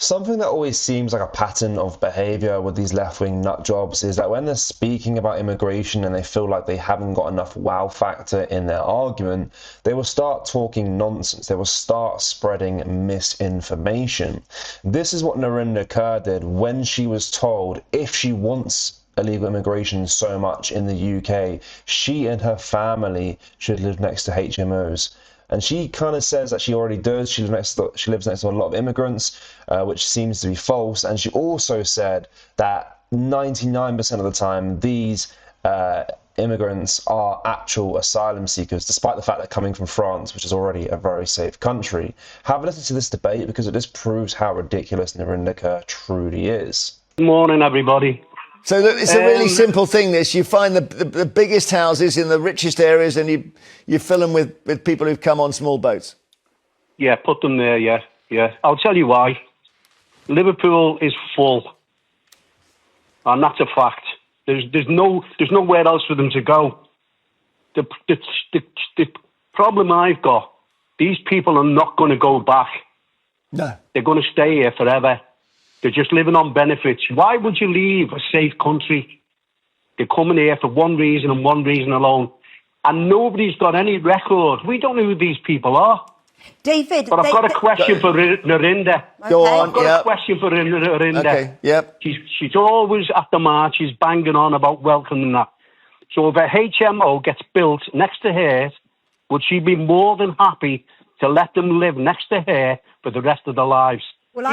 Something that always seems like a pattern of behaviour with these left-wing nut jobs is that when they're speaking about immigration and they feel like they haven't got enough wow factor in their argument, they will start talking nonsense. They will start spreading misinformation. This is what Narendra Kaur did when she was told if she wants illegal immigration so much in the UK, she and her family should live next to HMOs. And she kind of says that she already does. She lives next to a lot of immigrants, which seems to be false. And she also said that 99% of the time, these immigrants are actual asylum seekers, despite the fact they're coming from France, which is already a very safe country. Have a listen to this debate because it just proves how ridiculous Narendra Kaur truly is. Good morning, everybody. So it's a really simple thing, this. You find the biggest houses in the richest areas and you fill them with people who've come on small boats. Yeah, put them there, yeah. I'll tell you why. Liverpool is full. And that's a fact. There's nowhere else for them to go. The problem I've got, these people are not going to go back. No. They're going to stay here forever. They're just living on benefits. Why would you leave a safe country? They're coming here for one reason and one reason alone. And nobody's got any record. We don't know who these people are. David. But I've got a question for Narendra. Go on, I've got a question for Narendra. Okay, yep. She's always at the march. She's banging on about welcoming that. So if a HMO gets built next to her, would she be more than happy to let them live next to her for the rest of their lives?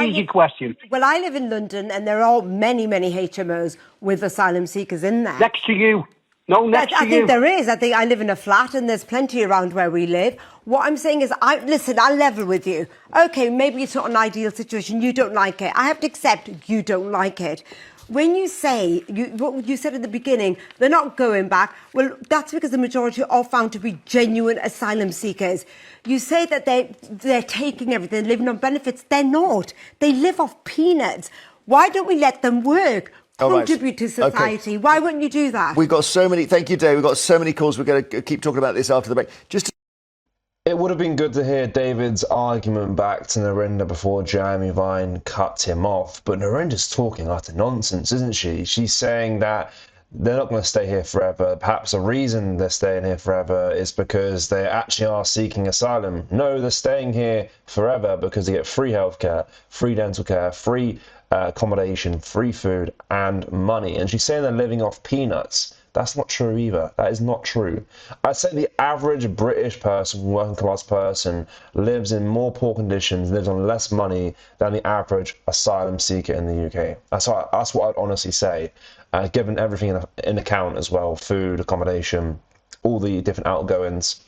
Easy question. Well, I live in London and there are many HMOs with asylum seekers in there. Next to you. No, next to you. I think there is. I think I live in a flat and there's plenty around where we live. What I'm saying is, listen, I'll level with you. Okay, maybe it's not an ideal situation. You don't like it. I have to accept you don't like it. When you say, what you said at the beginning, they're not going back, well, that's because the majority are found to be genuine asylum seekers. You say that they're taking everything, living on benefits. They're not. They live off peanuts. Why don't we let them work? Contribute to society. Okay. Why wouldn't you do that? We've got so many, thank you, Dave. We've got so many calls. We're going to keep talking about this after the break. It would have been good to hear David's argument back to Narendra before Jeremy Vine cut him off, but Narendra's talking utter nonsense, isn't she? She's saying that they're not going to stay here forever. Perhaps the reason they're staying here forever is because they actually are seeking asylum. No, they're staying here forever because they get free healthcare, free dental care, free accommodation, free food, and money. And she's saying they're living off peanuts. That's not true either. That is not true. I'd say the average British person, working class person, lives in more poor conditions, lives on less money than the average asylum seeker in the UK. That's what I'd honestly say, given everything in account as well, food, accommodation, all the different outgoings.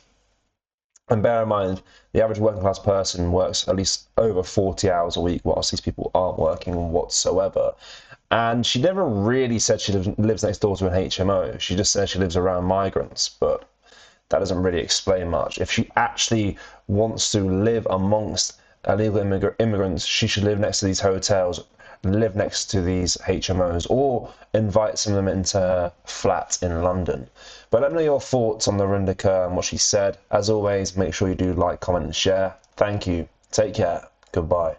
And bear in mind, the average working class person works at least over 40 hours a week, whilst these people aren't working whatsoever. And she never really said she lives next door to an HMO. She just said she lives around migrants, but that doesn't really explain much. If she actually wants to live amongst illegal immigrants, she should live next to these hotels, live next to these HMOs, or invite some of them into her flat in London. But let me know your thoughts on Narendra Kaur and what she said. As always, make sure you do like, comment, and share. Thank you. Take care. Goodbye.